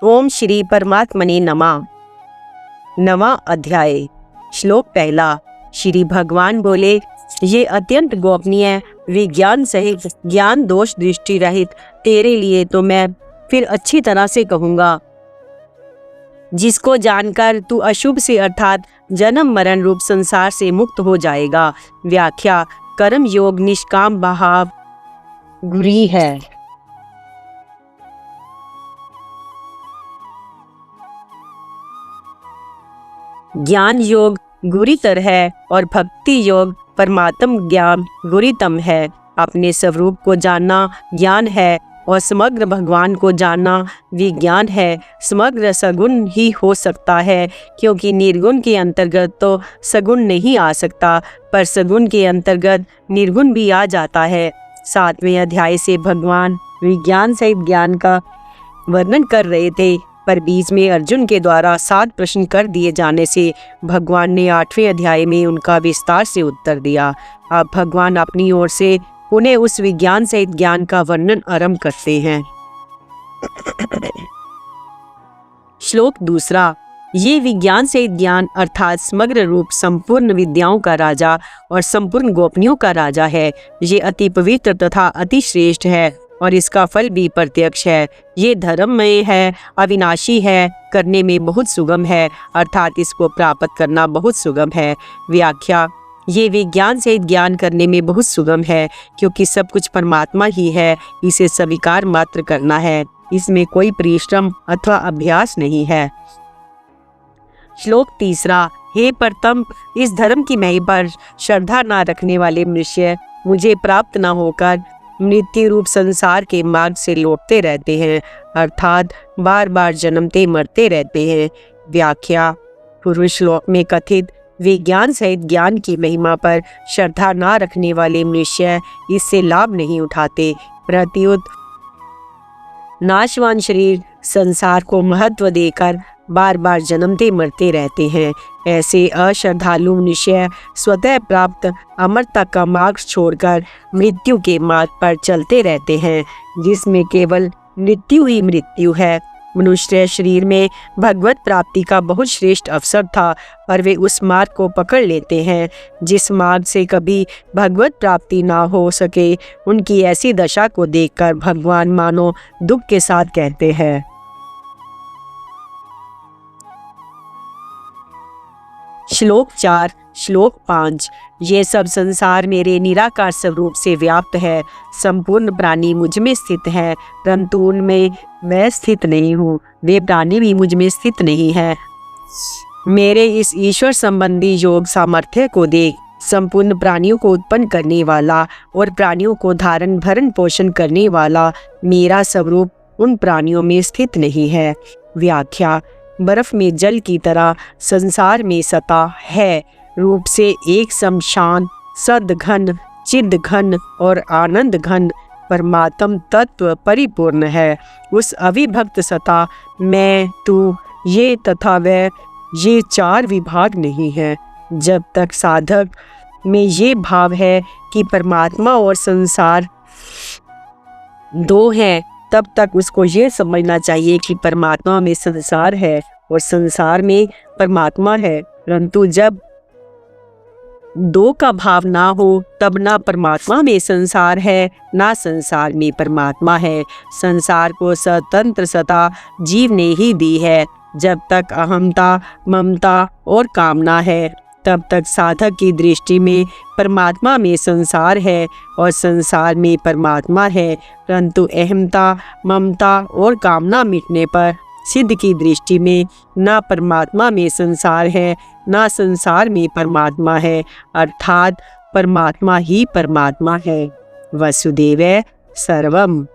ओम श्री परमात्मने नमः। नवा अध्याय। श्लोक पहला। श्री भगवान बोले, ये अत्यंत गोपनीय विज्ञान सहित ज्ञान दोष दृष्टि रहित तेरे लिए तो मैं फिर अच्छी तरह से कहूँगा, जिसको जानकर तू अशुभ से अर्थात जन्म मरण रूप संसार से मुक्त हो जाएगा। व्याख्या। कर्म योग निष्काम भाव गुरी है। ज्ञान योग गुरीतर है और भक्ति योग परमात्म ज्ञान गुरीतम है। अपने स्वरूप को जानना ज्ञान है और समग्र भगवान को जानना विज्ञान है। समग्र सगुण ही हो सकता है, क्योंकि निर्गुण के अंतर्गत तो सगुण नहीं आ सकता, पर सगुण के अंतर्गत निर्गुण भी आ जाता है। 7वें अध्याय से भगवान विज्ञान सहित ज्ञान का वर्णन कर रहे थे, पर बीच में अर्जुन के द्वारा 7 प्रश्न कर दिए जाने से भगवान ने 8वें अध्याय में उनका विस्तार से उत्तर दिया। अब भगवान अपनी ओर से उन्हें उस विज्ञान सहित ज्ञान का वर्णन आरंभ करते हैं। श्लोक दूसरा। ये विज्ञान सहित ज्ञान अर्थात समग्र रूप संपूर्ण विद्याओं का राजा और संपूर्ण गोपनीयों का राजा है। ये अति पवित्र तथा अति श्रेष्ठ है और इसका फल भी प्रत्यक्ष है। ये धर्ममय है, अविनाशी है, करने में बहुत सुगम है, अर्थात इसको प्राप्त करना बहुत सुगम है। व्याख्या। ये विज्ञान सहित ज्ञान करने में बहुत सुगम है, क्योंकि सब कुछ परमात्मा ही है। इसे स्वीकार मात्र करना है, इसमें कोई परिश्रम अथवा अभ्यास नहीं है। श्लोक तीसरा। हे प्रथम, इस धर्म की महिमा पर श्रद्धा न रखने वाले मनुष्य मुझे प्राप्त न होकर मृत्यु रूप संसार के मार्ग से लौटते रहते हैं, अर्थात बार बार जन्मते मरते रहते हैं। व्याख्या। पूर्व श्लोक में कथित विज्ञान सहित ज्ञान की महिमा पर श्रद्धा न रखने वाले मनुष्य इससे लाभ नहीं उठाते, प्रत्युत नाशवान शरीर संसार को महत्व देकर बार बार जन्मते मरते रहते हैं। ऐसे अश्रद्धालु मनुष्य स्वतः प्राप्त अमरता का मार्ग छोड़कर मृत्यु के मार्ग पर चलते रहते हैं, जिसमें केवल मृत्यु ही मृत्यु है। मनुष्य शरीर में भगवत प्राप्ति का बहुत श्रेष्ठ अवसर था, और वे उस मार्ग को पकड़ लेते हैं। जिस मार्ग से कभी भगवत प्राप्ति ना हो सके, उनकी ऐसी दशा को देखकर भगवान मानो दुख के साथ कहते हैं। श्लोक 4। श्लोक 5। ये सब संसार मेरे निराकार स्वरूप से व्याप्त है। संपूर्ण प्राणी मुझ में स्थित है, परंतु उनमें मैं स्थित नहीं हूँ। वे प्राणी भी मुझ में स्थित नहीं है। मेरे इस ईश्वर संबंधी योग सामर्थ्य को देख, संपूर्ण प्राणियों को उत्पन्न करने वाला और प्राणियों को धारण भरण पोषण करने वाला मेरा स्वरूप उन प्राणियों में स्थित नहीं है। व्याख्या। बर्फ में जल की तरह संसार में सता है, रूप से एक शमशान सद घन चिद घन और आनंद घन परमात्म तत्व परिपूर्ण है। उस अविभक्त सता मैं तू ये तथा वह ये 4 विभाग नहीं है। जब तक साधक में ये भाव है कि परमात्मा और संसार 2 हैं, तब तक उसको ये समझना चाहिए कि परमात्मा में संसार है और संसार में परमात्मा है। परंतु जब 2 का भाव ना हो, तब ना परमात्मा में संसार है, ना संसार में परमात्मा है। संसार को स्वतंत्र सत्ता जीव ने ही दी है। जब तक अहमता, ममता और कामना है, तब तक साधक की दृष्टि में परमात्मा में संसार है और संसार में परमात्मा है। परंतु अहमता, ममता और कामना मिटने पर सिद्ध की दृष्टि में ना परमात्मा में संसार है, ना संसार में परमात्मा है, अर्थात परमात्मा ही परमात्मा है। वसुदेव सर्वम।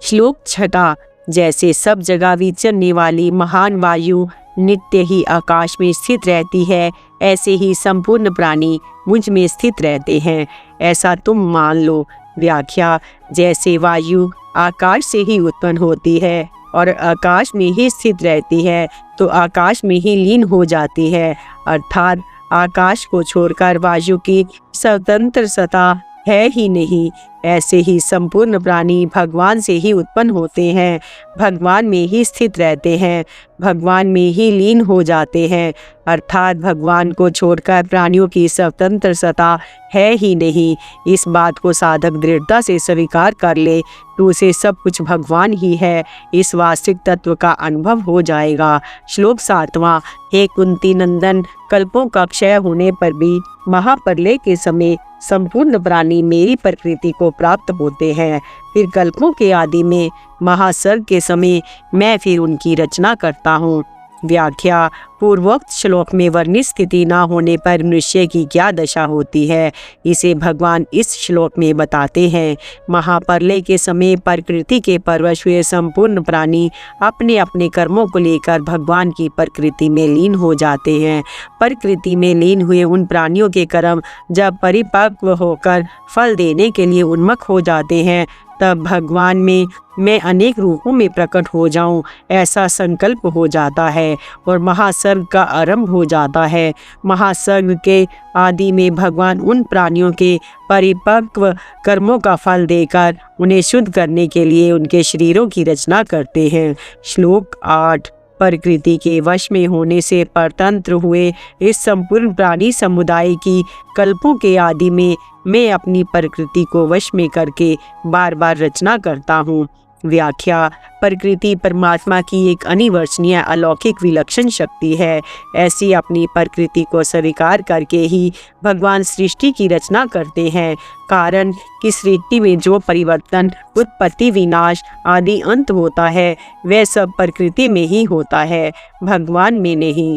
श्लोक 6। जैसे सब जगह विचरने वाली महान वायु नित्य ही आकाश में स्थित रहती है, ऐसे ही संपूर्ण प्राणी मुझ में स्थित रहते हैं, ऐसा तुम मान लो। व्याख्या। जैसे वायु आकाश से ही उत्पन्न होती है और आकाश में ही स्थित रहती है, तो आकाश में ही लीन हो जाती है, अर्थात आकाश को छोड़कर वायु की स्वतंत्र सत्ता है ही नहीं। ऐसे ही संपूर्ण प्राणी भगवान से ही उत्पन्न होते हैं, भगवान में ही स्थित रहते हैं, भगवान में ही लीन हो जाते हैं। अर्थात भगवान को छोड़कर प्राणियों की स्वतंत्र सत्ता है ही नहीं। इस बात को साधक दृढ़ता से स्वीकार कर ले तो उसे सब कुछ भगवान ही है, इस वास्तविक तत्व का अनुभव हो जाएगा। श्लोक 7वां। हे कुंती नंदन, कल्पों का क्षय होने पर भी महाप्रलय के समय संपूर्ण प्राणी मेरी प्रकृति को प्राप्त होते हैं। फिर कल्पों के आदि में महासर्ग के समय मैं फिर उनकी रचना करता हूँ। व्याख्या। पूर्वोक्त श्लोक में वर्णित स्थिति न होने पर मनुष्य की क्या दशा होती है, इसे भगवान इस श्लोक में बताते हैं। महाप्रलय के समय प्रकृति के परवश हुए संपूर्ण प्राणी अपने अपने कर्मों को लेकर भगवान की प्रकृति में लीन हो जाते हैं। प्रकृति में लीन हुए उन प्राणियों के कर्म जब परिपक्व होकर फल देने के लिए उन्मुख हो जाते हैं, तब भगवान में मैं अनेक रूपों में प्रकट हो जाऊं, ऐसा संकल्प हो जाता है और महासर्ग का आरंभ हो जाता है। महासर्ग के आदि में भगवान उन प्राणियों के परिपक्व कर्मों का फल देकर उन्हें शुद्ध करने के लिए उनके शरीरों की रचना करते हैं। श्लोक 8। प्रकृति के वश में होने से परतंत्र हुए इस संपूर्ण प्राणी समुदाय की कल्पों के आदि में मैं अपनी प्रकृति को वश में करके बार बार रचना करता हूँ। व्याख्या। प्रकृति परमात्मा की एक अनिवर्चनीय अलौकिक विलक्षण शक्ति है। ऐसी अपनी प्रकृति को स्वीकार करके ही भगवान सृष्टि की रचना करते हैं। कारण कि सृष्टि में जो परिवर्तन, उत्पत्ति, विनाश आदि अंत होता है वह सब प्रकृति में ही होता है, भगवान में नहीं।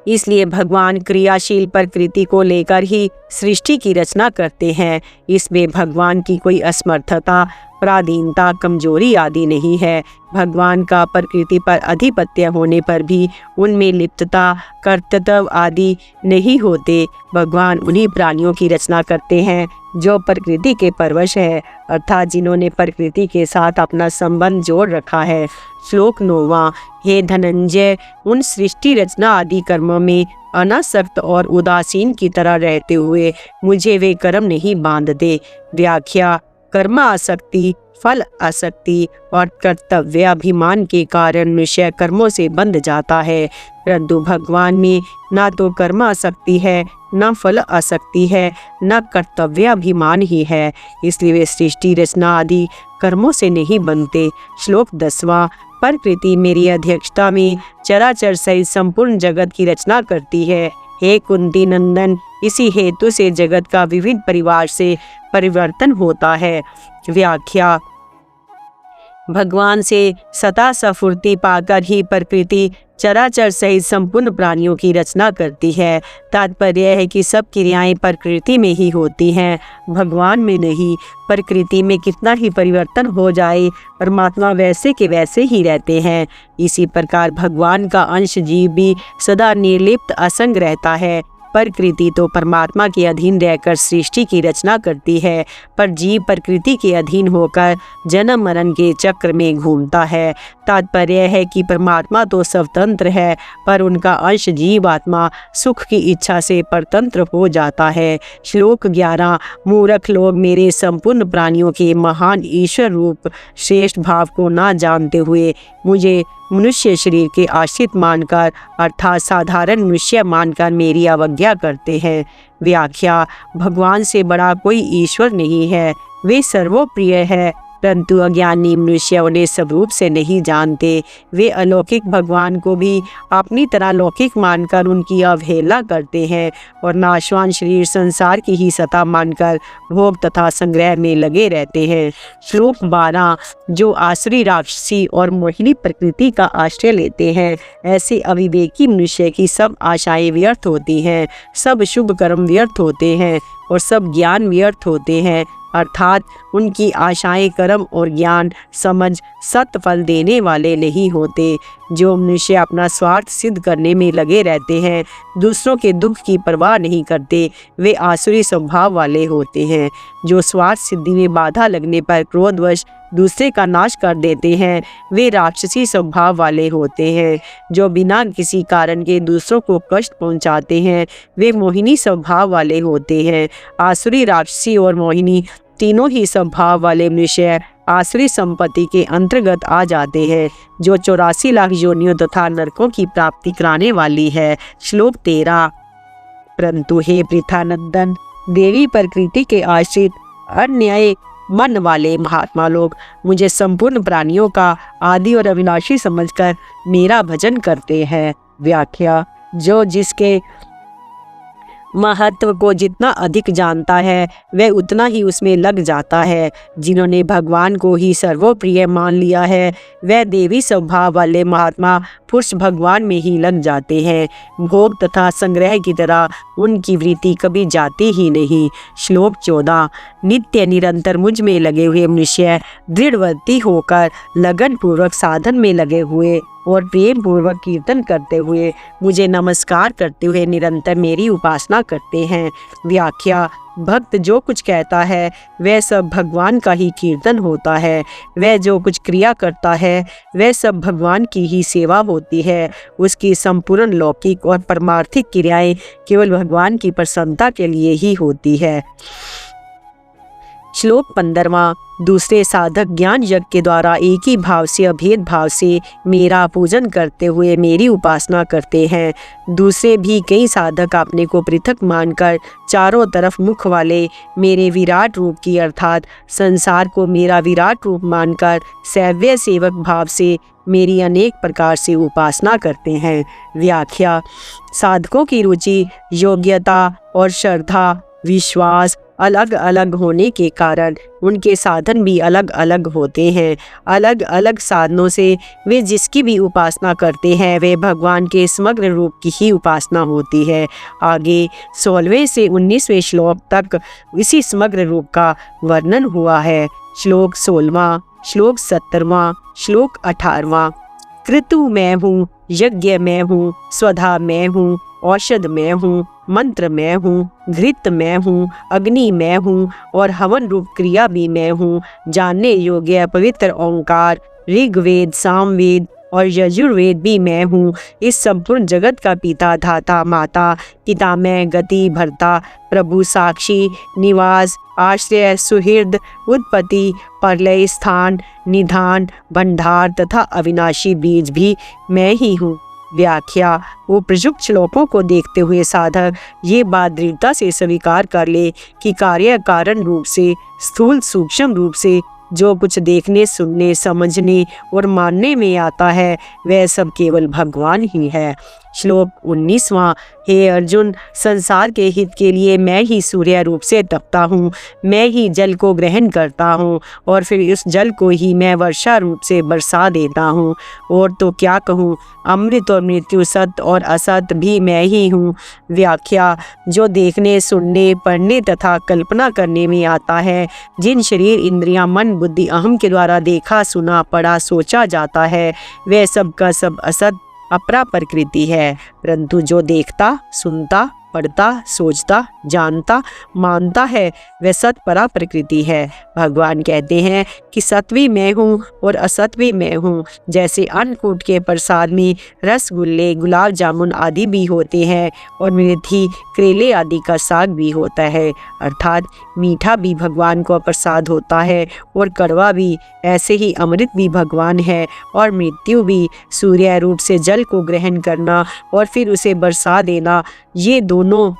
इसलिए भगवान क्रियाशील प्रकृति को लेकर ही सृष्टि की रचना करते हैं। इसमें भगवान की कोई असमर्थता, पराधीनता, कमजोरी आदि नहीं है। भगवान का प्रकृति पर अधिपत्य होने पर भी उनमें लिप्तता, कर्तव्य आदि नहीं होते। भगवान उन्हीं प्राणियों की रचना करते हैं जो प्रकृति के परवश है, अर्थात जिन्होंने प्रकृति के साथ अपना संबंध जोड़ रखा है। श्लोक 9वां। हे धनंजय, उन सृष्टि रचना आदि कर्मों में अनासक्त और उदासीन की तरह रहते हुए मुझे वे कर्म नहीं बांधते। व्याख्या। कर्म आसक्ति, फल आसक्ति और कर्तव्याभिमान के कारण मनुष्य कर्मों से बंध जाता है, परंतु भगवान में न तो कर्म आसक्ति है, न फल आसक्ति है, न कर्तव्याभिमान ही है। इसलिए वे सृष्टि रचना आदि कर्मों से नहीं बनते। श्लोक 10वां। प्रकृति मेरी अध्यक्षता में चराचर सहित संपूर्ण जगत की रचना करती है। हे कुंती नंदन, इसी हेतु से जगत का विविध परिवार से परिवर्तन होता है। व्याख्या। भगवान से सदा स्फूर्ति पाकर ही प्रकृति चराचर सहित संपूर्ण प्राणियों की रचना करती है। तात्पर्य है कि सब क्रियाएं प्रकृति में ही होती हैं, भगवान में नहीं। प्रकृति में कितना ही परिवर्तन हो जाए, परमात्मा वैसे के वैसे ही रहते हैं। इसी प्रकार भगवान का अंश जीव भी सदा निर्लिप्त असंग रहता है। प्रकृति तो परमात्मा के अधीन रहकर सृष्टि की रचना करती है, पर जीव प्रकृति के अधीन होकर जन्म मरण के चक्र में घूमता है। तात्पर्य है कि परमात्मा तो स्वतंत्र है, पर उनका अंश जीवात्मा सुख की इच्छा से परतंत्र हो जाता है। श्लोक 11। मूर्ख लोग मेरे संपूर्ण प्राणियों के महान ईश्वर रूप श्रेष्ठ भाव को ना जानते हुए मुझे मनुष्य शरीर के आश्रित मानकर, अर्थात साधारण मनुष्य मानकर मेरी अवज्ञा करते हैं। व्याख्या। भगवान से बड़ा कोई ईश्वर नहीं है, वे सर्वप्रिय है, परंतु अज्ञानी मनुष्य उन्हें स्वरूप से नहीं जानते। वे अलौकिक भगवान को भी अपनी तरह लौकिक मानकर उनकी अवहेलना करते हैं और नाशवान शरीर संसार की ही सत्ता मानकर भोग तथा संग्रह में लगे रहते हैं। श्लोक 12। जो आसुरी, राक्षसी और मोहिनी प्रकृति का आश्रय लेते हैं, ऐसे अविवेकी मनुष्य की सब आशाएं व्यर्थ होती हैं, सब शुभ कर्म व्यर्थ होते हैं और सब ज्ञान व्यर्थ होते हैं। अर्थात उनकी आशाएं, कर्म और ज्ञान समझ सत फल देने वाले नहीं होते। जो मनुष्य अपना स्वार्थ सिद्ध करने में लगे रहते हैं, दूसरों के दुख की परवाह नहीं करते, वे आसुरी स्वभाव वाले होते हैं। जो स्वार्थ सिद्धि में बाधा लगने पर क्रोधवश दूसरे का नाश कर देते हैं, वे राक्षसी स्वभाव वाले होते हैं। जो बिना किसी कारण के दूसरों को कष्ट पहुंचाते हैं, वे मोहिनी स्वभाव वाले होते हैं। आसुरी, राक्षसी और मोहिनी तीनों ही स्वभाव वाले मनुष्य आसुरी संपत्ति के अंतर्गत आ जाते हैं, जो 84 लाख योनियों तथा नरकों की प्राप्ति कराने वाली है। श्लोक 13। परंतु हे पृथानंदन, देवी प्रकृति के आश्रित अन्याय मन वाले महात्मा लोग मुझे संपूर्ण प्राणियों का आदि और अविनाशी समझकर मेरा भजन करते हैं। व्याख्या। जो जिसके महत्व को जितना अधिक जानता है वह उतना ही उसमें लग जाता है। जिन्होंने भगवान को ही सर्वप्रिय मान लिया है वह देवी स्वभाव वाले महात्मा पुरुष भगवान में ही लग जाते हैं। भोग तथा संग्रह की तरह उनकी वृत्ति कभी जाती ही नहीं। श्लोक 14। नित्य निरंतर मुझ में लगे हुए मनुष्य दृढ़वर्ती होकर लगन पूर्वक साधन में लगे हुए और प्रेम पूर्वक कीर्तन करते हुए मुझे नमस्कार करते हुए निरंतर मेरी उपासना करते हैं। व्याख्या। भक्त जो कुछ कहता है वह सब भगवान का ही कीर्तन होता है। वह जो कुछ क्रिया करता है वह सब भगवान की ही सेवा होती है। उसकी संपूर्ण लौकिक और परमार्थिक क्रियाएं केवल भगवान की प्रसन्नता के लिए ही होती है। श्लोक 15वां। दूसरे साधक ज्ञान यज्ञ के द्वारा एक ही भाव से अभेद भाव से मेरा पूजन करते हुए मेरी उपासना करते हैं। दूसरे भी कई साधक अपने को पृथक मानकर चारों तरफ मुख वाले मेरे विराट रूप की अर्थात संसार को मेरा विराट रूप मानकर सैव्य सेवक भाव से मेरी अनेक प्रकार से उपासना करते हैं। व्याख्या। साधकों की रुचि, योग्यता और श्रद्धा, विश्वास अलग अलग होने के कारण उनके साधन भी अलग अलग होते हैं। अलग अलग साधनों से वे जिसकी भी उपासना करते हैं वे भगवान के समग्र रूप की ही उपासना होती है। आगे 16वें से 19वें श्लोक तक इसी समग्र रूप का वर्णन हुआ है। श्लोक 16वां, श्लोक 17वां, श्लोक 18वां। कृतु मैं हूँ, यज्ञ मैं हूँ, स्वधा मैं हूँ, औषध मैं हूँ, मंत्र मैं हूँ, घृत मैं हूँ, अग्नि मैं हूँ और हवन रूप क्रिया भी मैं हूँ। जानने योग्य पवित्र ओंकार, ऋग्वेद, सामवेद और यजुर्वेद भी मैं हूँ। इस संपूर्ण जगत का पिता, धाता, माता, पितामह, गति, भर्ता, प्रभु, साक्षी, निवास, आश्रय, सुहृद, उत्पत्ति, प्रलय, स्थान, निधान, भंडार तथा अविनाशी बीज भी मैं ही हूँ। व्याख्या। उपयुक्त श्लोकों को देखते हुए साधक ये बात दृढ़ता से स्वीकार कर ले कि कार्य कारण रूप से, स्थूल सूक्ष्म रूप से जो कुछ देखने, सुनने, समझने और मानने में आता है वह सब केवल भगवान ही है। श्लोक 19वां। हे अर्जुन, संसार के हित के लिए मैं ही सूर्य रूप से तपता हूँ। मैं ही जल को ग्रहण करता हूँ और फिर उस जल को ही मैं वर्षा रूप से बरसा देता हूँ। और तो क्या कहूँ, अमृत और मृत्यु, सत्य और असत्य भी मैं ही हूँ। व्याख्या। जो देखने, सुनने, पढ़ने तथा कल्पना करने में आता है, जिन शरीर, इंद्रियां, मन, बुद्धि, अहम के द्वारा देखा, सुना, पढ़ा, सोचा जाता है वह सब का सब असत अपरा प्रकृति है। परंतु जो देखता, सुनता, पढ़ता, सोचता, जानता, मानता है वह सत परा प्रकृति है। भगवान कहते हैं कि सत्वी मैं हूँ और असत्वी मैं हूँ। जैसे अन्नकूट के प्रसाद में रसगुल्ले, गुलाब जामुन आदि भी होते हैं और मेथी, करेले आदि का साग भी होता है, अर्थात मीठा भी भगवान को प्रसाद होता है और कड़वा भी। ऐसे ही अमृत भी भगवान है और मृत्यु भी। सूर्य रूप से जल को ग्रहण करना और फिर उसे बरसा देना, ये दोनों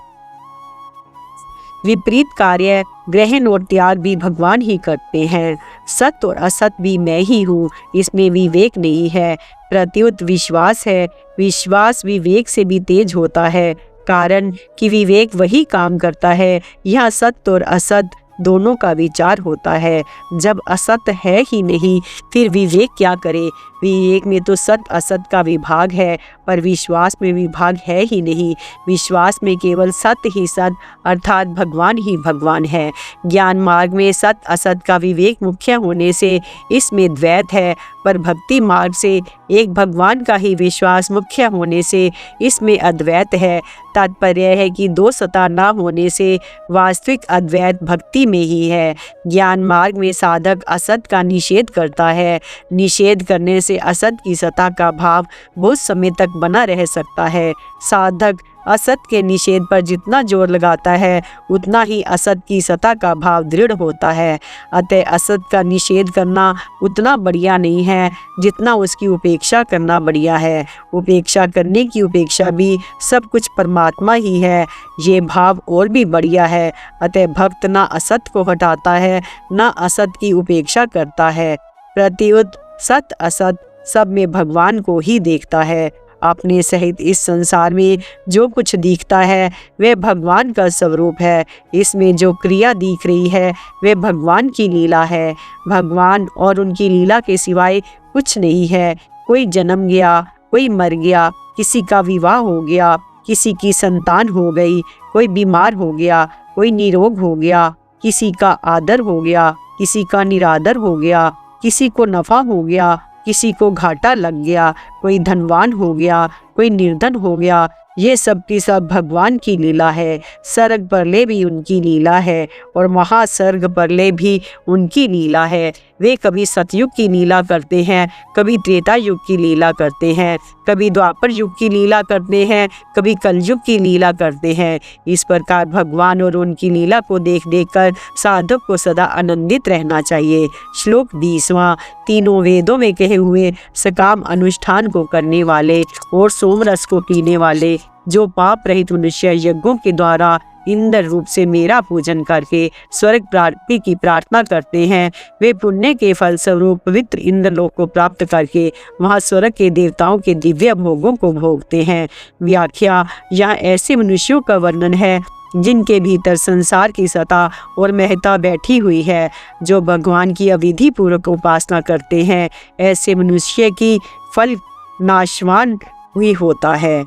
विपरीत कार्य ग्रहण और त्याग भी भगवान ही करते हैं। सत्य और असत्य भी मैं ही हूँ, इसमें विवेक नहीं है, प्रत्युत विश्वास है। विश्वास विवेक से भी तेज होता है, कारण कि विवेक वही काम करता है। यहाँ सत्य और असत्य दोनों का विचार होता है। जब असत्य है ही नहीं फिर विवेक क्या करे। विवेक में तो सत्य असत्य का विभाग है पर विश्वास में विभाग है ही नहीं। विश्वास में केवल सत्य ही सत्य अर्थात भगवान ही भगवान है। ज्ञान मार्ग में सत्य असत्य का विवेक मुख्य होने से इसमें द्वैत है, पर भक्ति मार्ग से एक भगवान का ही विश्वास मुख्य होने से इसमें अद्वैत है। तात्पर्य है कि दो सत्ता न होने से वास्तविक अद्वैत भक्ति में ही है। ज्ञान मार्ग में साधक असत का निषेध करता है। निषेध करने से से असत की सत्ता का भाव बहुत समय तक बना रह सकता है। साधक असत के निषेध पर जितना जोर लगाता है उतना ही असत की सत्ता का भाव दृढ़ होता है। अतः असत का निषेध करना उतना बढ़िया नहीं है जितना उसकी उपेक्षा करना बढ़िया है। उपेक्षा करने की उपेक्षा भी सब कुछ परमात्मा ही है, ये भाव और भी बढ़िया है। अतः भक्त ना असत को हटाता है ना असत की उपेक्षा करता है, प्रत्युत सत असत सब में भगवान को ही देखता है। अपने सहित इस संसार में जो कुछ दिखता है वह भगवान का स्वरूप है। इसमें जो क्रिया दिख रही है वह भगवान की लीला है। भगवान और उनकी लीला के सिवाय कुछ नहीं है। कोई जन्म गया, कोई मर गया, किसी का विवाह हो गया, किसी की संतान हो गई, कोई बीमार हो गया, कोई निरोग हो गया, किसी का आदर हो गया, किसी का निरादर हो गया, किसी को नफा हो गया, किसी को घाटा लग गया, कोई धनवान हो गया, कोई निर्धन हो गया। ये सब की सब भगवान की लीला है। सर्ग परले भी उनकी लीला है और महासर्ग परले भी उनकी लीला है। वे कभी सतयुग की लीला करते हैं, कभी त्रेता युग की लीला करते हैं, कभी द्वापर युग की लीला करते हैं, कभी कलयुग की लीला करते हैं। इस प्रकार भगवान और उनकी लीला को देख देख कर साधक को सदा आनंदित रहना चाहिए। श्लोक 20वां। तीनों वेदों में कहे हुए सकाम अनुष्ठान को करने वाले और सोमरस को पीने वाले, जो पाप रहित मनुष्य यज्ञों के द्वारा इंद्र रूप से मेरा पूजन करके स्वर्ग प्राप्ति की प्रार्थना करते हैं, वे पुण्य के फल स्वरूप पवित्र इंद्रलोक को प्राप्त करके वहां स्वर्ग के देवताओं के दिव्य भोगों को भोगते हैं। व्याख्या। यहाँ ऐसे मनुष्यों का वर्णन है जिनके भीतर संसार की सत्ता और महत्ता बैठी हुई है, जो भगवान की अविधि पूर्वक उपासना करते हैं। ऐसे मनुष्य की फल नाशवान हुई होता है।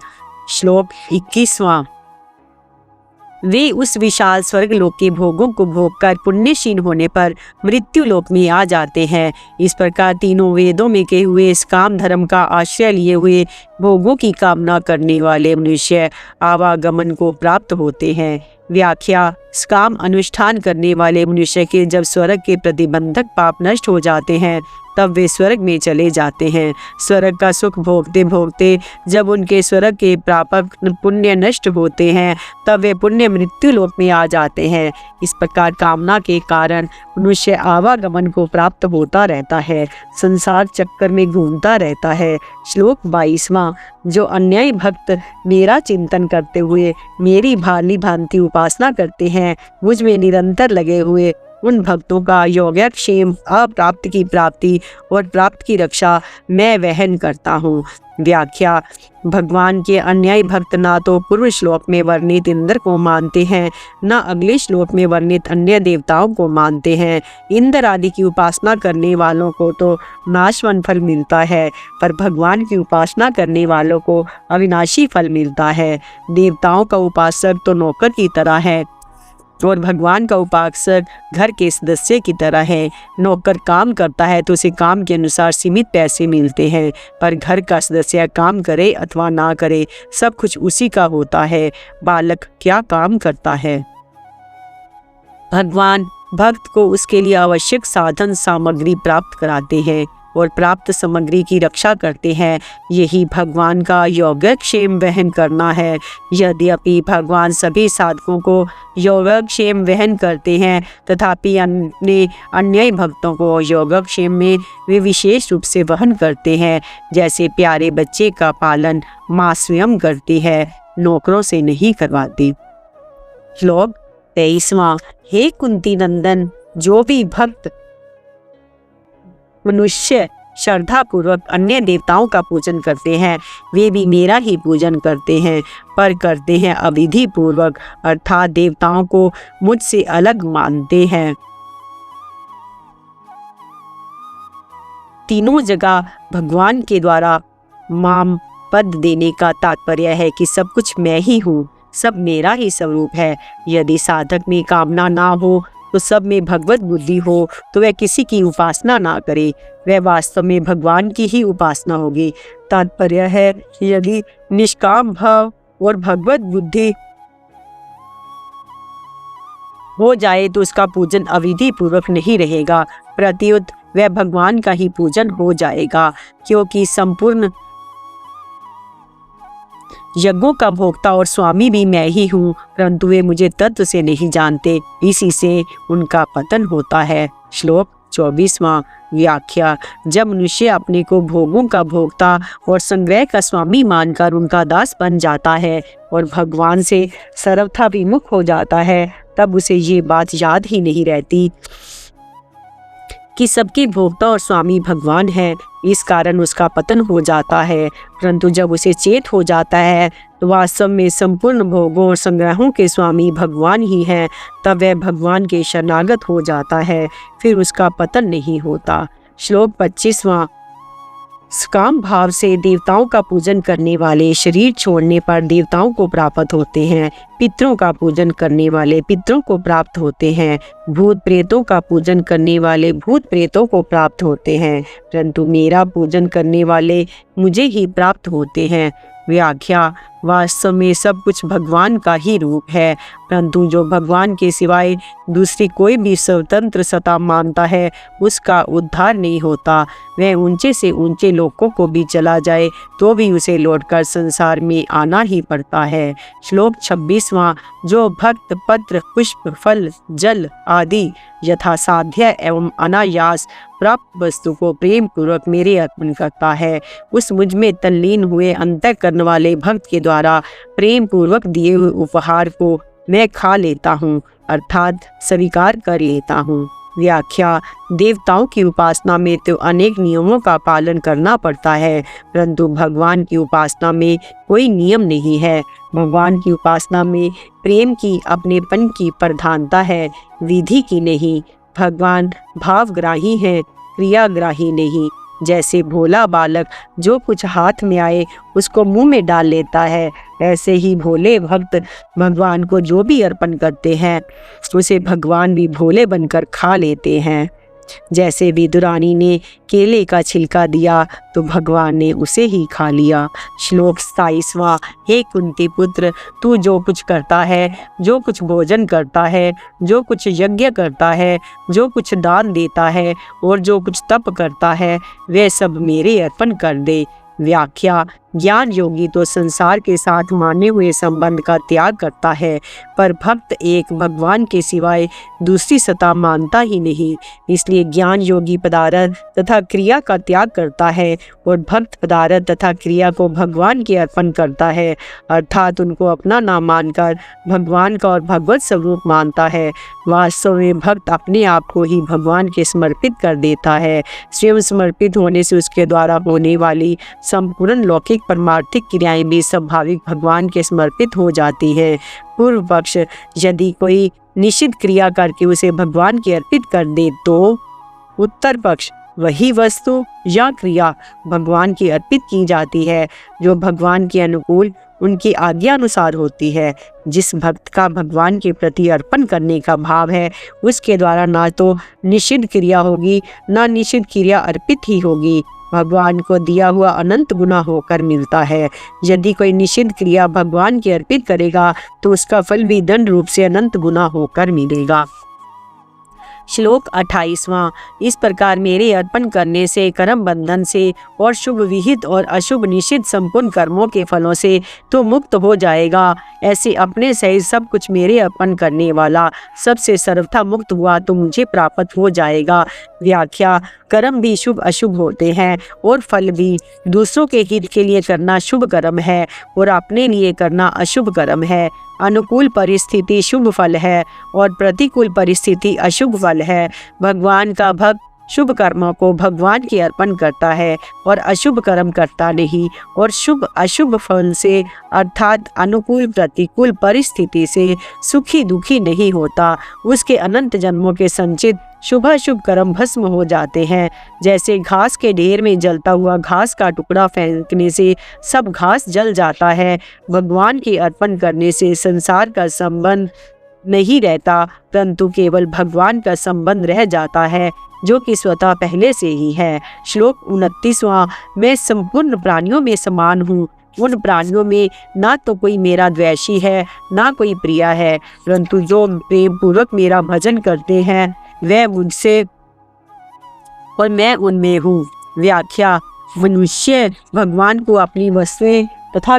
श्लोक 21वां। वे उस विशाल स्वर्ग लोक के भोगों को भोगकर पुण्यशील होने पर मृत्यु लोक में आ जाते हैं। इस प्रकार तीनों वेदों में कहे हुए इस काम धर्म का आश्रय लिए हुए भोगों की कामना करने वाले मनुष्य आवागमन को प्राप्त होते हैं। व्याख्या। काम अनुष्ठान करने वाले मनुष्य के जब स्वर्ग के प्रतिबंधक पाप नष्ट हो जाते हैं तब वे स्वर्ग में चले जाते हैं। स्वर्ग का सुख भोगते भोगते जब उनके स्वर्ग के प्रापक पुण्य नष्ट होते हैं तब वे पुण्य मृत्यु लोक में आ जाते हैं। इस प्रकार कामना के कारण मनुष्य आवागमन को प्राप्त होता रहता है, संसार चक्कर में घूमता रहता है। श्लोक 22वां। जो अन्यायी भक्त मेरा चिंतन करते हुए मेरी भाली भांति उपासना करते हैं, मुझ में निरंतर लगे हुए, उन भक्तों का योगक्षेम, अप्राप्त की प्राप्ति और प्राप्त की रक्षा मैं वहन करता हूँ। व्याख्या। भगवान के अन्यायी भक्त ना तो पूर्व श्लोक में वर्णित इंद्र को मानते हैं, न अगले श्लोक में वर्णित अन्य देवताओं को मानते हैं। इंद्र आदि की उपासना करने वालों को तो नाशवान फल मिलता है, पर भगवान की उपासना करने वालों को अविनाशी फल मिलता है। देवताओं का उपासक तो नौकर की तरह है और भगवान का उपासक घर के सदस्य की तरह है। नौकर काम करता है तो उसे काम के अनुसार सीमित पैसे मिलते हैं, पर घर का सदस्य काम करे अथवा ना करे सब कुछ उसी का होता है। बालक क्या काम करता है? भगवान भक्त को उसके लिए आवश्यक साधन सामग्री प्राप्त कराते हैं और प्राप्त सामग्री की रक्षा करते हैं। यही भगवान का योगक्षेम वहन करना है। यद्यपि भगवान सभी साधकों को योगक्षेम वहन करते हैं, तथापि अन्य अन्यायी भक्तों को योगक्षेम में वे विशेष रूप से वहन करते हैं। जैसे प्यारे बच्चे का पालन माँ स्वयं करती है, नौकरों से नहीं करवाती। श्लोक 23वां। हे कुंती नंदन, जो भी भक्त मनुष्य श्रद्धा पूर्वक अन्य देवताओं का पूजन करते हैं, वे भी मेरा ही पूजन करते हैं, पर करते हैं अविधि पूर्वक, अर्थात देवताओं को मुझसे अलग मानते हैं। तीनों जगह भगवान के द्वारा माम पद देने का तात्पर्य है कि सब कुछ मैं ही हूँ, सब मेरा ही स्वरूप है। यदि साधक में कामना ना हो तो सब में भगवत बुद्धि हो तो वह किसी की उपासना ना करे, वह वास्तव में भगवान की ही उपासना होगी। तात्पर्य है यदि निष्काम भाव और भगवत बुद्धि हो जाए तो उसका पूजन अविधि पूर्वक नहीं रहेगा, प्रत्युत वह भगवान का ही पूजन हो जाएगा, क्योंकि संपूर्ण यज्ञों का भोक्ता और स्वामी भी मैं ही हूँ, परंतु वे मुझे तत्व से नहीं जानते, इसी से उनका पतन होता है। श्लोक 24वां। व्याख्या। जब मनुष्य अपने को भोगों का भोक्ता और संग्रह का स्वामी मानकर उनका दास बन जाता है और भगवान से सर्वथा विमुख हो जाता है, तब उसे ये बात याद ही नहीं रहती कि सबके भोक्ता और स्वामी भगवान है। इस कारण उसका पतन हो जाता है। परंतु जब उसे चेत हो जाता है तो वास्तव में संपूर्ण भोगों और संग्रहों के स्वामी भगवान ही हैं, तब वह भगवान के शरणागत हो जाता है, फिर उसका पतन नहीं होता। श्लोक 25वां। काम भाव से देवताओं का पूजन करने वाले शरीर छोड़ने पर देवताओं को प्राप्त होते हैं, पितरों का पूजन करने वाले पितरों को प्राप्त होते हैं, भूत प्रेतों का पूजन करने वाले भूत प्रेतों को प्राप्त होते हैं, परंतु मेरा पूजन करने वाले मुझे ही प्राप्त होते हैं। व्याख्या। वास्तव में सब कुछ भगवान का ही रूप है, परंतु जो भगवान के सिवाय दूसरी कोई भी स्वतंत्र सत्ता मानता है, उसका उद्धार नहीं होता। वह ऊंचे से ऊंचे लोकों को भी चला जाए तो भी उसे लौटकर संसार में आना ही पड़ता है। श्लोक 26वां। जो भक्त पत्र पुष्प फल जल आदि यथासाध्य एवं अनायास प्राप्त वस्तु को प्रेम पूर्वक मेरे अर्पण करता है, उस मुझ में तल्लीन हुए अंतःकरण वाले भक्त के द्वारा प्रेम पूर्वक दिए हुए उपहार को मैं खा लेता हूँ, अर्थात स्वीकार कर लेता हूँ। व्याख्या। देवताओं की उपासना में तो अनेक नियमों का पालन करना पड़ता है, परंतु भगवान की उपासना में कोई नियम नहीं है। भगवान की उपासना में प्रेम की अपनेपन की प्रधानता है, विधि की नहीं। भगवान भावग्राही है, क्रियाग्राही नहीं। जैसे भोला बालक जो कुछ हाथ में आए उसको मुंह में डाल लेता है, ऐसे ही भोले भक्त भगवान को जो भी अर्पण करते हैं उसे भगवान भी भोले बनकर खा लेते हैं। जैसे विदुरानी ने केले का छिलका दिया तो भगवान ने उसे ही खा लिया। श्लोक 27वां। हे कुंती पुत्र, तू जो कुछ करता है, जो कुछ भोजन करता है, जो कुछ यज्ञ करता है, जो कुछ दान देता है और जो कुछ तप करता है, वे सब मेरे अर्पण कर दे। व्याख्या। ज्ञान योगी तो संसार के साथ माने हुए संबंध का त्याग करता है, पर भक्त एक भगवान के सिवाय दूसरी सत्ता मानता ही नहीं, इसलिए ज्ञान योगी पदार्थ तथा क्रिया का त्याग करता है और भक्त पदार्थ तथा क्रिया को भगवान के अर्पण करता है, अर्थात उनको अपना नाम मानकर भगवान का और भगवत स्वरूप मानता है। वास्तव में भक्त अपने आप को ही भगवान के समर्पित कर देता है। स्वयं समर्पित होने से उसके द्वारा होने वाली संपूर्ण लौकिक परमार्थिक क्रियाएं भी स्वाभाविक भगवान के समर्पित हो जाती है। पूर्व पक्ष। यदि कोई निश्चित क्रिया करके उसे भगवान के अर्पित कर दे तो उत्तर पक्ष। वही वस्तु या क्रिया भगवान की अर्पित की जाती है जो भगवान के अनुकूल उनकी आज्ञा अनुसार होती है। जिस भक्त का भगवान के प्रति अर्पण करने का भाव है, उसके द्वारा ना तो निषिद्ध क्रिया होगी, ना निषिद्ध क्रिया अर्पित ही होगी, भगवान को दिया हुआ अनंत गुना होकर मिलता है। यदि कोई निषिद्ध क्रिया भगवान के अर्पित करेगा तो उसका फल भी दंड रूप से अनंत गुना होकर मिलेगा। श्लोक 28वां। इस प्रकार मेरे अर्पण करने से कर्म बंधन से और शुभ विहित और अशुभ निषिद्ध संपूर्ण कर्मों के फलों से तो मुक्त हो जाएगा। ऐसे अपने सहित सब कुछ मेरे अर्पण करने वाला सबसे सर्वथा मुक्त हुआ तो मुझे प्राप्त हो जाएगा। व्याख्या। कर्म भी शुभ अशुभ होते हैं और फल भी। दूसरों के हित के लिए करना शुभ कर्म है और अपने लिए करना अशुभ कर्म है। अनुकूल परिस्थिति शुभ फल है और प्रतिकूल परिस्थिति अशुभ फल है। भगवान का भक्त शुभ कर्मों को भगवान के अर्पण करता है और अशुभ कर्म करता नहीं, और शुभ अशुभ फल से अर्थात अनुकूल प्रतिकूल परिस्थिति से सुखी दुखी नहीं होता। उसके अनंत जन्मों के संचित शुभ अशुभ कर्म भस्म हो जाते हैं। जैसे घास के ढेर में जलता हुआ घास का टुकड़ा फेंकने से सब घास जल जाता है, भगवान के अर्पण करने से संसार का संबंध नहीं रहता, परंतु केवल भगवान का संबंध रह जाता है जो कि स्वतः पहले से ही है। श्लोक 29वां। मैं संपूर्ण प्राणियों में समान हूँ, उन प्राणियों में ना तो कोई मेरा द्वेषी है ना कोई प्रिय है, परंतु जो प्रेम पूर्वक मेरा भजन करते हैं वह मुझसे और मैं उनमें हूँ। व्याख्या: मनुष्य भगवान को अपनी वस्तुएं तथा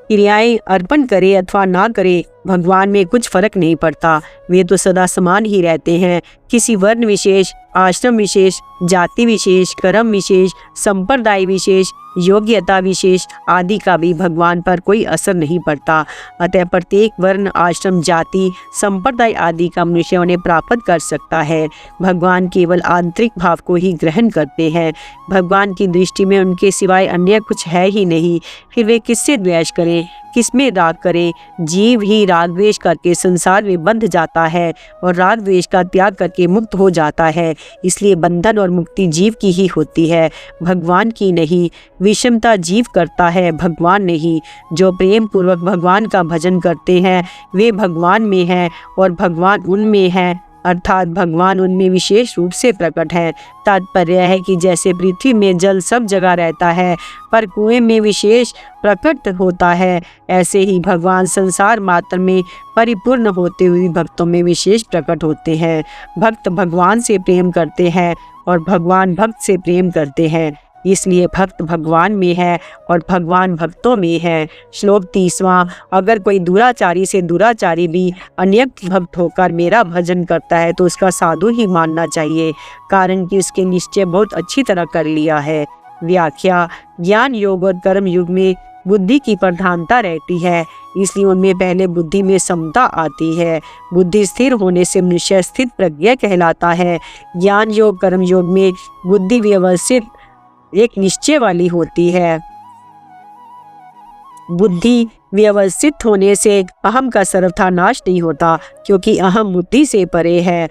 क्रियाएं अर्पण करे अथवा ना करे, भगवान में कुछ फर्क नहीं पड़ता। वे तो सदा समान ही रहते हैं। किसी वर्ण विशेष, आश्रम विशेष, जाति विशेष, कर्म विशेष, संप्रदाय विशेष, योग्यता विशेष आदि का भी भगवान पर कोई असर नहीं पड़ता। अतः प्रत्येक वर्ण, आश्रम, जाति, संप्रदाय आदि का मनुष्य उन्हें प्राप्त कर सकता है। भगवान केवल आंतरिक भाव को ही ग्रहण करते हैं। भगवान की दृष्टि में उनके सिवाय अन्य कुछ है ही नहीं। फिर वे किससे द्वेष करें, किसमें राग करें? जीव ही राग द्वेष करके संसार में बंध जाता है और राग द्वेष का त्याग करके मुक्त हो जाता है। इसलिए बंधन और मुक्ति जीव की ही होती है, भगवान की नहीं। विषमता जीव करता है, भगवान नहीं। जो प्रेम पूर्वक भगवान का भजन करते हैं वे भगवान में हैं और भगवान उनमें हैं, अर्थात भगवान उनमें विशेष रूप से प्रकट है। तात्पर्य है कि जैसे पृथ्वी में जल सब जगह रहता है पर कुएं में विशेष प्रकट होता है, ऐसे ही भगवान संसार मात्र में परिपूर्ण होते हुए भक्तों में विशेष प्रकट होते हैं। भक्त भगवान से प्रेम करते हैं और भगवान भक्त से प्रेम करते हैं। इसलिए भक्त भगवान में है और भगवान भक्तों में है। श्लोक 30वां। अगर कोई दुराचारी से दुराचारी भी अन्यक्त भक्त होकर मेरा भजन करता है तो उसका साधु ही मानना चाहिए, कारण कि उसके निश्चय बहुत अच्छी तरह कर लिया है। व्याख्या: ज्ञान योग और कर्म युग में बुद्धि की प्रधानता रहती है, इसलिए उनमें पहले बुद्धि में समता आती है। बुद्धि स्थिर होने से मनुष्य स्थित प्रज्ञ कहलाता है। ज्ञान योग कर्म योग में बुद्धि व्यवस्थित एक निश्चय वाली होती है। बुद्धि व्यवस्थित होने से अहम का सर्वथा नाश नहीं होता, क्योंकि अहम बुद्धि से परे है।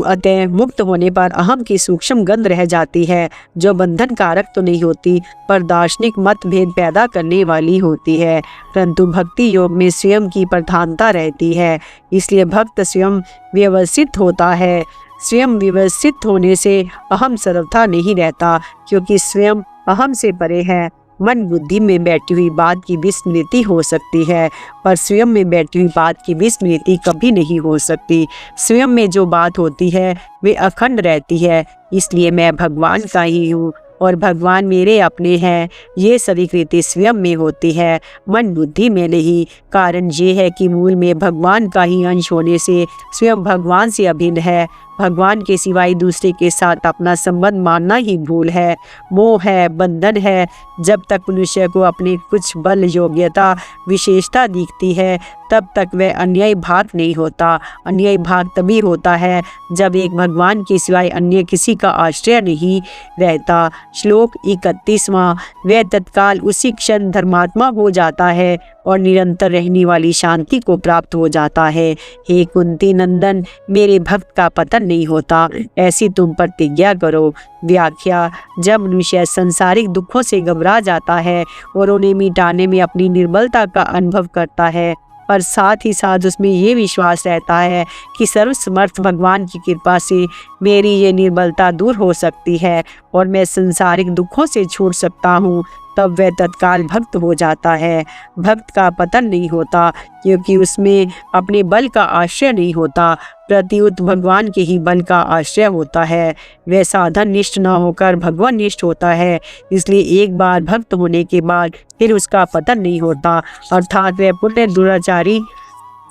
अतः मुक्त होने पर अहम की सूक्ष्म गंध रह जाती है, जो बंधन कारक तो नहीं होती पर दार्शनिक मतभेद पैदा करने वाली होती है। परंतु भक्ति योग में स्वयं की प्रधानता रहती है, इसलिए भक्त स्वयं व्यवस्थित होता है। स्वयं व्यवस्थित होने से अहम सर्वथा नहीं रहता, क्योंकि स्वयं अहम से परे है। मन बुद्धि में बैठी हुई बात की विस्मृति हो सकती है, पर स्वयं में बैठी हुई बात की विस्मृति कभी नहीं हो सकती। स्वयं में जो बात होती है वे अखंड रहती है। इसलिए मैं भगवान का ही हूँ और भगवान मेरे अपने हैं। ये सभी कृति स्वयं में होती है, मन बुद्धि में नहीं। कारण ये है कि मूल में भगवान का ही अंश होने से स्वयं भगवान से अभिन्न है। भगवान के सिवाय दूसरे के साथ अपना संबंध मानना ही भूल है, मोह है, बंधन है। जब तक मनुष्य को अपने कुछ बल, योग्यता, विशेषता दिखती है तब तक वह अन्याय भाग नहीं होता। अन्याय भाग तभी होता है जब एक भगवान के सिवाय अन्य किसी का आश्रय नहीं रहता। श्लोक 31वां। वह तत्काल उसी क्षण धर्मात्मा हो जाता है और निरंतर रहने वाली शांति को प्राप्त हो जाता है। हे कुंती नंदन, मेरे भक्त का पतन नहीं होता, ऐसी तुम प्रतिज्ञा करो। व्याख्या: जब मनुष्य सांसारिक दुखों से घबरा जाता है और उन्हें मिटाने में अपनी निर्बलता का अनुभव करता है, पर साथ ही साथ उसमें ये विश्वास रहता है कि सर्वसमर्थ भगवान की कृपा से मेरी ये निर्बलता दूर हो सकती है और मैं सांसारिक दुखों से छूट सकता हूँ, तब वह तत्काल भक्त हो जाता है। भक्त का पतन नहीं होता, क्योंकि उसमें अपने बल का आश्रय नहीं होता, प्रत्युत भगवान के ही बल का आश्रय होता है। वह साधन निष्ठ न होकर भगवान निष्ठ होता है, इसलिए एक बार भक्त होने के बाद फिर उसका पतन नहीं होता, अर्थात वह पुण्य दुराचारी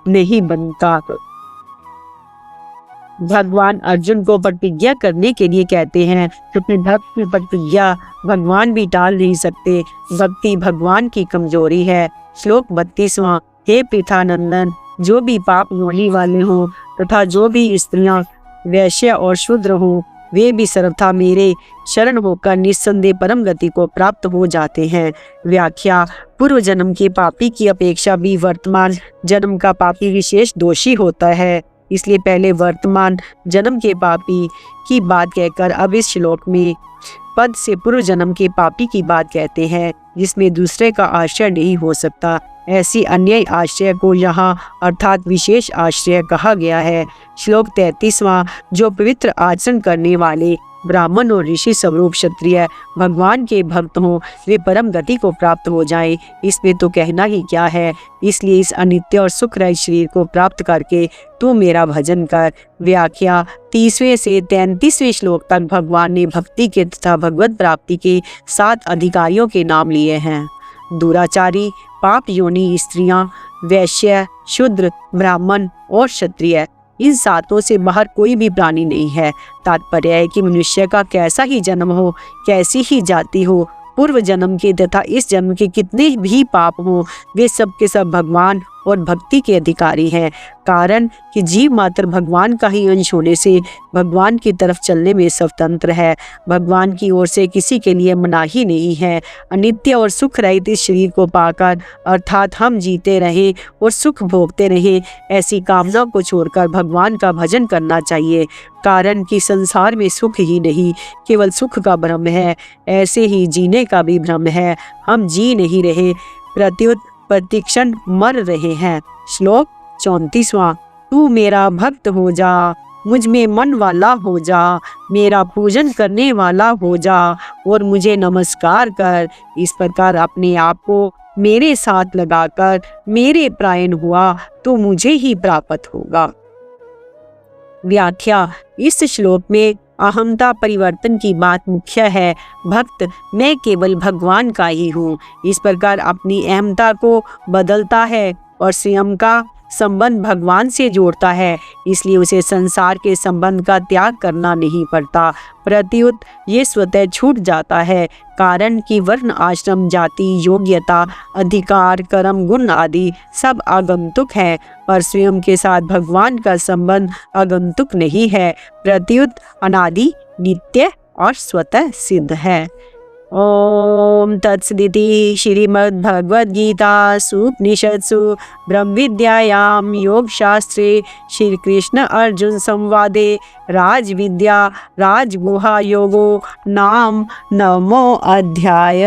नहीं बनता। भगवान अर्जुन को प्रतिज्ञा करने के लिए कहते हैं, अपने भक्त में प्रतिज्ञा भगवान भी टाल नहीं सकते। भक्ति भगवान की कमजोरी है। श्लोक 32वां। हे पृथानंदन, जो भी पाप होने वाले हों तथा जो भी स्त्रियां वैश्य और शूद्र हों, वे भी सर्वथा मेरे शरण होकर निस्संदेह परम गति को प्राप्त हो जाते हैं। व्याख्या: पूर्व जन्म के पापी की अपेक्षा भी वर्तमान जन्म का पापी विशेष दोषी होता है, इसलिए पहले वर्तमान जन्म के पापी की बात कहकर अब इस श्लोक में पद से पूर्व जन्म के पापी की बात कहते हैं, जिसमें दूसरे का आश्रय नहीं हो सकता। ऐसी अन्य आश्रय को यहाँ अर्थात विशेष आश्रय कहा गया है। श्लोक 33वां। जो पवित्र आचरण करने वाले ब्राह्मण और ऋषि स्वरूप क्षत्रिय भगवान के भक्त हों, वे परम गति को प्राप्त हो जाएं, इसमें तो कहना ही क्या है। इसलिए इस अनित्य और सुख रहित शरीर को प्राप्त करके तू मेरा भजन कर। व्याख्या 30वें से 33वें श्लोक तक भगवान ने भक्ति के तथा भगवत प्राप्ति के 7 अधिकारियों के नाम लिए हैं। दुराचारी, पाप योनि स्त्रियां, वैश्य, शूद्र, ब्राह्मण और क्षत्रिय, इन 7 से बाहर कोई भी प्राणी नहीं है। तात्पर्य है कि मनुष्य का कैसा ही जन्म हो, कैसी ही जाति हो, पूर्व जन्म के तथा इस जन्म के कितने भी पाप हों, वे सब के सब भगवान और भक्ति के अधिकारी हैं। कारण कि जीव मात्र भगवान का ही अंश होने से भगवान की तरफ चलने में स्वतंत्र है। भगवान की ओर से किसी के लिए मनाही नहीं है। अनित्य और सुख रहित इस शरीर को पाकर अर्थात हम जीते रहें और सुख भोगते रहें, ऐसी कामना को छोड़कर भगवान का भजन करना चाहिए। कारण कि संसार में सुख ही नहीं, केवल सुख का भ्रम है, ऐसे ही जीने का भी भ्रम है। हम जी नहीं रहे, प्रत्युत प्रतिक्षण मर रहे हैं। श्लोक 34वां। तू मेरा भक्त हो जा, मुझ में मन वाला हो जा, मेरा पूजन करने वाला हो जा और मुझे नमस्कार कर। इस प्रकार अपने आप को मेरे साथ लगाकर मेरे प्रायण हुआ तो मुझे ही प्राप्त होगा। व्याख्या। इस श्लोक में अहमता परिवर्तन की बात मुख्य है। भक्त मैं केवल भगवान का ही हूँ, इस प्रकार अपनी अहमता को बदलता है और स्वयं का संबंध भगवान से जोड़ता है, इसलिए उसे संसार के संबंध का त्याग करना नहीं पड़ता, प्रत्युत ये स्वतः छूट जाता है। कारण कि वर्ण, आश्रम, जाति, योग्यता, अधिकार, कर्म, गुण आदि सब आगंतुक है, पर स्वयं के साथ भगवान का संबंध आगंतुक नहीं है, प्रत्युत अनादि, नित्य और स्वतः सिद्ध है। ओम तत्सदिति। श्रीमद्भगवद्गीतासु उपनिषत्सु ब्रह्म विद्यायां योगशास्त्रे श्री कृष्ण अर्जुन संवादे राजविद्या राजगुहा योगो नाम 9मो अध्याय।